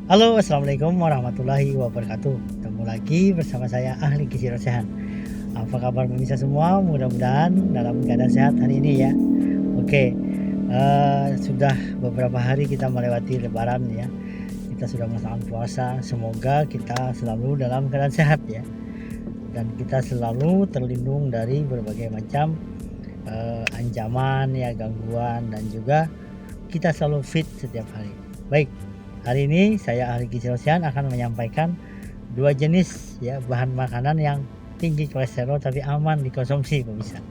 Halo, assalamualaikum warahmatullahi wabarakatuh. Ketemu lagi bersama saya Ahli Gizi Rosehan. Apa kabar pemirsa semua? Mudah-mudahan dalam keadaan sehat hari ini ya. Oke, sudah beberapa hari kita melewati Lebaran ya. Kita sudah melaksanakan puasa. Semoga kita selalu dalam keadaan sehat ya. Dan kita selalu terlindung dari berbagai macam ancaman ya, gangguan, dan juga kita selalu fit setiap hari. Baik, hari ini saya Ahli Gizi Rosehan akan menyampaikan dua jenis ya bahan makanan yang tinggi kolesterol tapi aman dikonsumsi pemirsa.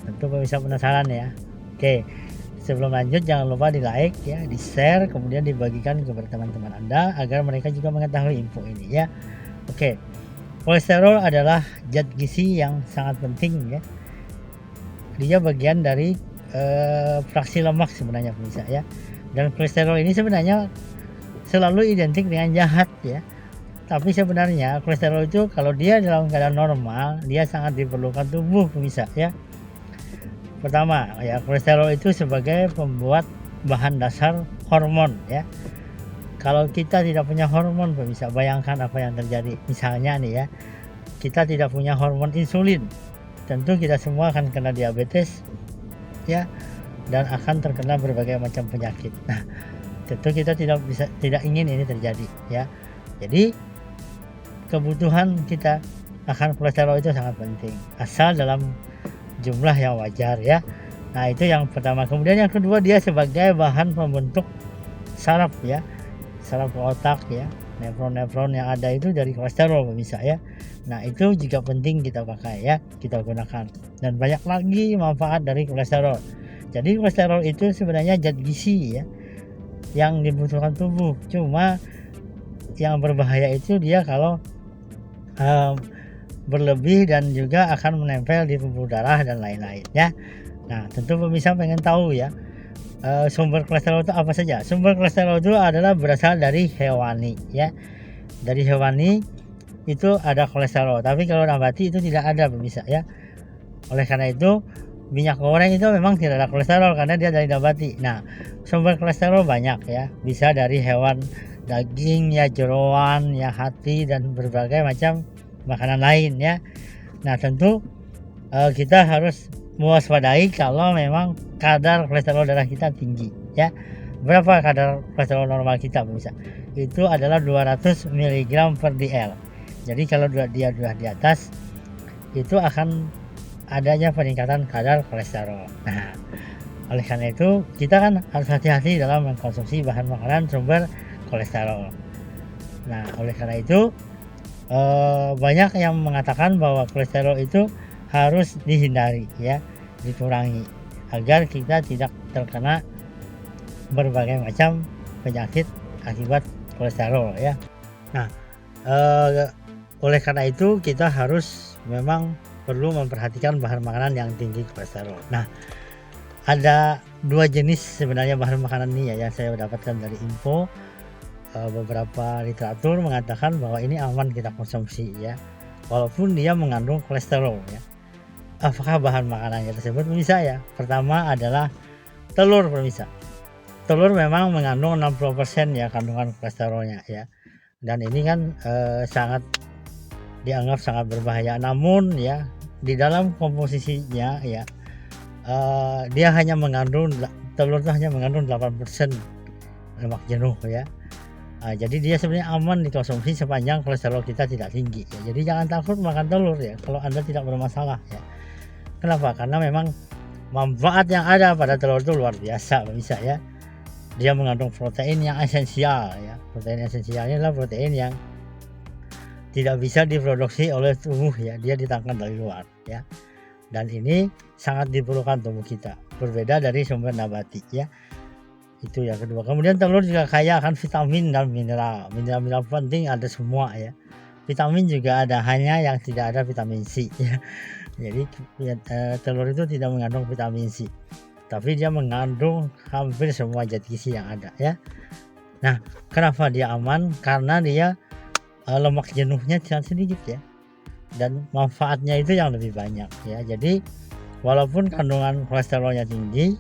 Tentu pemirsa penasaran ya. Oke, sebelum lanjut jangan lupa di like ya, di share, kemudian dibagikan kepada teman-teman Anda agar mereka juga mengetahui info ini ya. Oke, kolesterol adalah zat gizi yang sangat penting ya. Dia bagian dari fraksi lemak sebenarnya pemirsa ya. Dan kolesterol ini sebenarnya selalu identik dengan jahat ya. Tapi sebenarnya kolesterol itu kalau dia dalam keadaan normal, dia sangat diperlukan tubuh pemirsa ya. Pertama ya, kolesterol itu sebagai pembuat bahan dasar hormon ya. Kalau kita tidak punya hormon pemirsa, bayangkan apa yang terjadi. Misalnya nih ya, kita tidak punya hormon insulin, tentu kita semua akan kena diabetes ya, dan akan terkena berbagai macam penyakit. Nah, tentu kita tidak ingin ini terjadi ya. Jadi kebutuhan kita akan kolesterol itu sangat penting, asal dalam jumlah yang wajar ya. Nah, itu yang pertama. Kemudian yang kedua, dia sebagai bahan pembentuk saraf ya, saraf otak ya, nefron-nefron yang ada itu dari kolesterol bisa ya. Nah, itu juga penting kita pakai ya, kita gunakan. Dan banyak lagi manfaat dari kolesterol. Jadi kolesterol itu sebenarnya zat gizi ya yang dibutuhkan tubuh. Cuma yang berbahaya itu dia kalau berlebih dan juga akan menempel di pembuluh darah dan lain-lain ya. Nah, tentu pemirsa pengen tahu ya, sumber kolesterol itu apa saja. Sumber kolesterol itu adalah berasal dari hewani ya. Dari hewani itu ada kolesterol, tapi kalau nabati itu tidak ada pemirsa ya. Oleh karena itu minyak goreng itu memang tidak ada kolesterol karena dia dari nabati. Nah, sumber kolesterol banyak ya, bisa dari hewan, daging ya, jeroan ya, hati, dan berbagai macam makanan lain ya. Nah, tentu kita harus mewaspadai kalau memang kadar kolesterol darah kita tinggi ya. Berapa kadar kolesterol normal kita pemirsa? Itu adalah 200 mg per dl. Jadi kalau dia sudah di atas, itu akan adanya peningkatan kadar kolesterol. Nah, oleh karena itu kita kan harus hati-hati dalam mengkonsumsi bahan makanan sumber kolesterol. Nah, oleh karena itu banyak yang mengatakan bahwa kolesterol itu harus dihindari ya, dikurangi agar kita tidak terkena berbagai macam penyakit akibat kolesterol ya. Nah, oleh karena itu kita harus memang perlu memperhatikan bahan makanan yang tinggi kolesterol. Nah, ada dua jenis sebenarnya bahan makanan ini ya yang saya dapatkan dari info. Beberapa literatur mengatakan bahwa ini aman kita konsumsi ya, walaupun dia mengandung kolesterol ya. Apakah bahan makanannya tersebut pemirsa ya? Pertama adalah telur pemirsa. Telur memang mengandung 60% ya kandungan kolesterolnya ya. Dan ini kan sangat dianggap sangat berbahaya. Namun ya, di dalam komposisinya ya, dia hanya mengandung, telur itu hanya mengandung 8% lemak jenuh ya. Jadi dia sebenarnya aman dikonsumsi sepanjang kolesterol kita tidak tinggi ya. Jadi jangan takut makan telur ya kalau Anda tidak bermasalah ya. Kenapa? Karena memang manfaat yang ada pada telur itu luar biasa bisa ya. Dia mengandung protein yang esensial ya. Protein esensialnya adalah protein yang tidak bisa diproduksi oleh tubuh ya, dia ditangkap dari luar ya. Dan ini sangat diperlukan tubuh kita, berbeda dari sumber nabati ya. Itu yang kedua. Kemudian telur juga kaya akan vitamin dan mineral. Mineral penting ada semua ya. Vitamin juga ada, hanya yang tidak ada vitamin C ya. Jadi telur itu tidak mengandung vitamin C, tapi dia mengandung hampir semua zat gizi yang ada ya. Nah, kenapa dia aman? Karena dia lemak jenuhnya sangat sedikit ya, dan manfaatnya itu yang lebih banyak ya. Jadi walaupun kandungan kolesterolnya tinggi,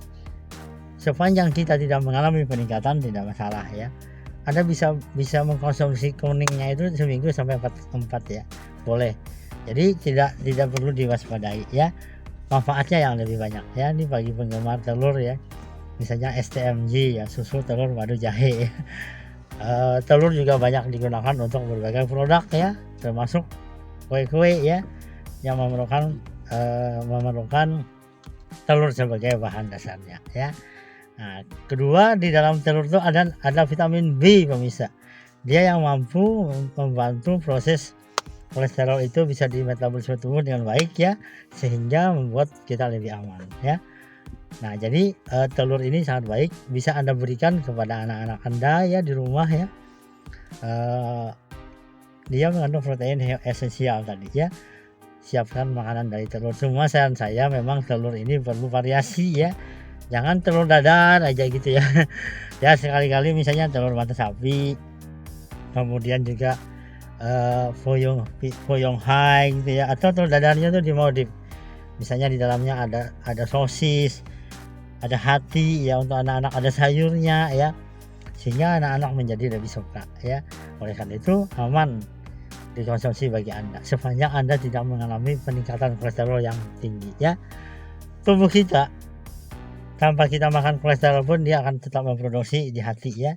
sepanjang kita tidak mengalami peningkatan tidak masalah ya. Anda bisa mengkonsumsi kuningnya itu seminggu sampai 4 ya, boleh. Jadi tidak perlu diwaspadai ya, manfaatnya yang lebih banyak ya. Ini bagi penggemar telur ya, misalnya STMJ ya, susu, telur, madu, jahe ya. Telur juga banyak digunakan untuk berbagai produk ya, termasuk kue-kue ya, yang memerlukan telur sebagai bahan dasarnya ya. Nah, kedua, di dalam telur itu ada vitamin B pemirsa. Dia yang mampu membantu proses kolesterol itu bisa dimetabolisme tubuh dengan baik ya, sehingga membuat kita lebih aman ya. Nah, jadi telur ini sangat baik, bisa Anda berikan kepada anak-anak Anda ya di rumah ya. Dia mengandung protein esensial tadi ya. Siapkan makanan dari telur. Semua saran saya memang telur ini perlu variasi ya. Jangan telur dadar aja gitu ya. Ya sekali-kali misalnya telur mata sapi, kemudian juga foyong hai gitu ya, atau telur dadarnya tuh dimodif. Misalnya di dalamnya ada sosis, ada hati ya, untuk anak-anak ada sayurnya ya, sehingga anak-anak menjadi lebih suka ya. Oleh karena itu aman dikonsumsi bagi Anda sepanjang Anda tidak mengalami peningkatan kolesterol yang tinggi ya. Tubuh kita tanpa kita makan kolesterol pun dia akan tetap memproduksi di hati ya,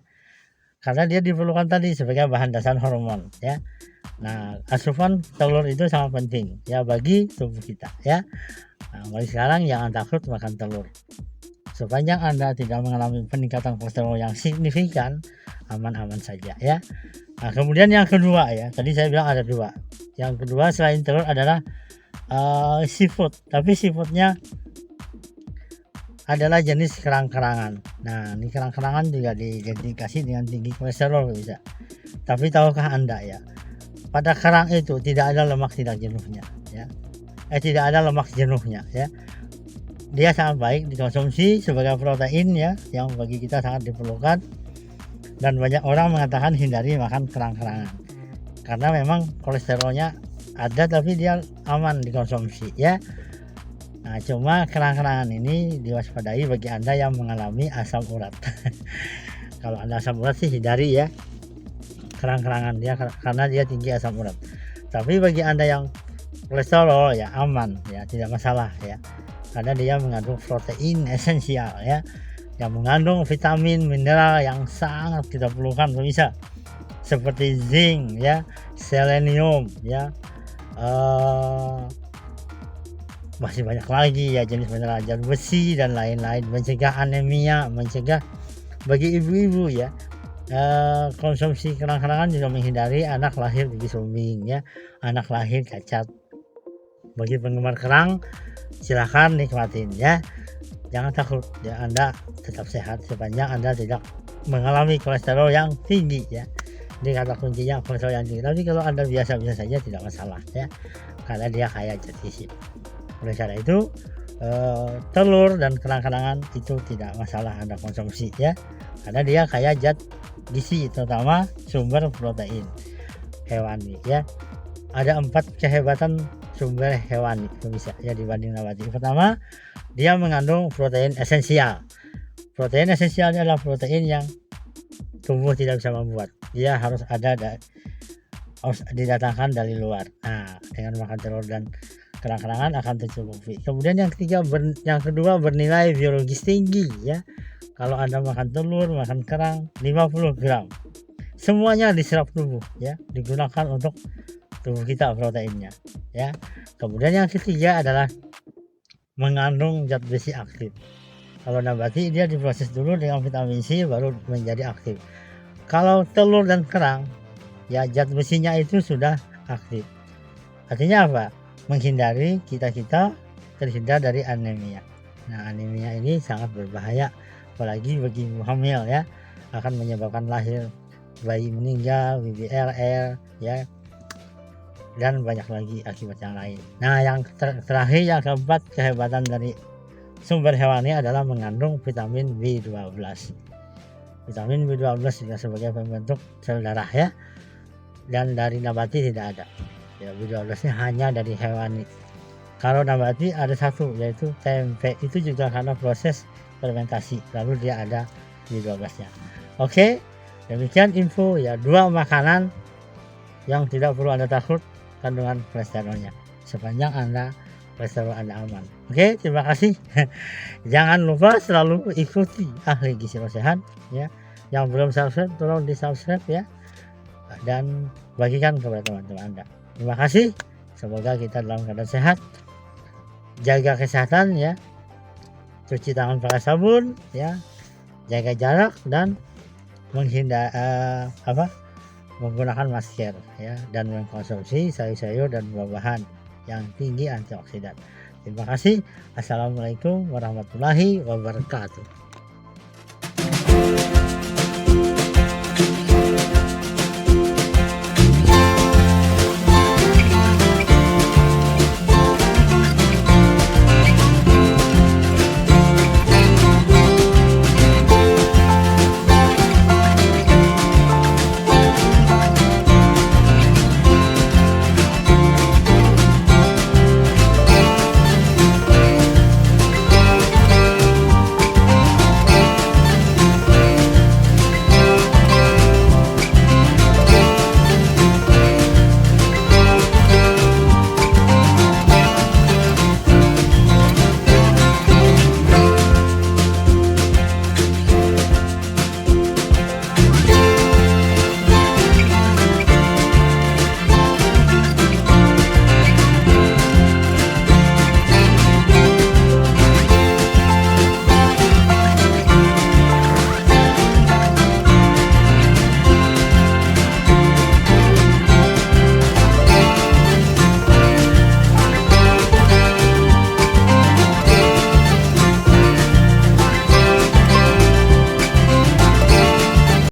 karena dia diperlukan tadi sebagai bahan dasar hormon ya. Nah, asupan telur itu sangat penting ya bagi tubuh kita ya. Nah, mulai sekarang jangan takut makan telur. Sepanjang Anda tidak mengalami peningkatan kolesterol yang signifikan, aman-aman saja ya. Nah, kemudian yang kedua ya, tadi saya bilang ada dua. Yang kedua selain telur adalah seafood, tapi seafoodnya adalah jenis kerang-kerangan. Nah, ini kerang-kerangan juga diidentifikasi dengan tinggi kolesterol bisa. Tapi tahukah Anda ya, pada kerang itu tidak ada lemak tidak jenuhnya ya. Tidak ada lemak jenuhnya ya. Dia sangat baik dikonsumsi sebagai protein ya, yang bagi kita sangat diperlukan. Dan banyak orang mengatakan hindari makan kerang-kerangan karena memang kolesterolnya ada, tapi dia aman dikonsumsi ya. Nah, cuma kerang-kerangan ini diwaspadai bagi Anda yang mengalami asam urat. Kalau Anda asam urat sih hindari ya kerang-kerangan dia, karena dia tinggi asam urat. Tapi bagi Anda yang kolesterol ya aman ya, tidak masalah ya, karena dia mengandung protein esensial ya, yang mengandung vitamin mineral yang sangat kita perlukan pemirsa, seperti zinc ya, selenium ya, masih banyak lagi ya jenis mineral, zat besi dan lain-lain, mencegah anemia, mencegah bagi ibu-ibu ya. Konsumsi kerang-kerangan juga menghindari anak lahir baby sumbing ya, anak lahir cacat. Bagi penggemar kerang silahkan nikmatin ya, jangan takut ya, Anda tetap sehat sepanjang Anda tidak mengalami kolesterol yang tinggi ya. Ini kata kuncinya, kolesterol yang tinggi. Tapi kalau Anda biasa-biasa saja tidak masalah ya, karena dia kaya zat gizi. Oleh karena itu telur dan kerang-kerangan itu tidak masalah Anda konsumsi ya, karena dia kaya zat gizi, terutama sumber protein hewani ya. Ada 4 kehebatan sumber hewani bisa ya dibanding nabati. Pertama, dia mengandung protein esensial. Protein esensialnya adalah protein yang tubuh tidak bisa membuat, dia harus didatangkan dari luar. Nah, dengan makan telur dan kerang-kerangan akan tercukupi. Kemudian yang kedua bernilai biologis tinggi ya. Kalau Anda makan telur, makan kerang 50 gram, semuanya diserap tubuh ya, digunakan untuk tubuh kita proteinnya ya. Kemudian yang ketiga adalah mengandung zat besi aktif. Kalau nabati dia diproses dulu dengan vitamin C baru menjadi aktif. Kalau telur dan kerang ya zat besinya itu sudah aktif. Artinya apa? Menghindari kita terhindar dari anemia. Nah, anemia ini sangat berbahaya apalagi bagi ibu hamil ya, akan menyebabkan lahir bayi meninggal, BBRL ya, dan banyak lagi akibat yang lain. Nah, yang terakhir, yang keempat kehebatan dari sumber hewani adalah mengandung vitamin B12. Vitamin B12 juga sebagai pembentuk sel darah ya, dan dari nabati tidak ada ya. B12-nya hanya dari hewani. Kalau nabati ada satu, yaitu tempe, itu juga karena proses fermentasi, lalu dia ada B12-nya. Oke, Demikian info ya, 2 makanan yang tidak perlu Anda takut kandungan kolesterolnya, sepanjang kolesterol Anda aman. Oke, terima kasih. Jangan lupa selalu ikuti Ahli Gizi Sehat ya. Yang belum subscribe tolong di-subscribe ya, dan bagikan kepada teman-teman Anda. Terima kasih. Semoga kita dalam keadaan sehat. Jaga kesehatan ya. Cuci tangan pakai sabun ya. Jaga jarak dan menggunakan masker ya, dan mengkonsumsi sayur-sayur dan buah-buahan yang tinggi antioksidan. Terima kasih. Assalamualaikum warahmatullahi wabarakatuh.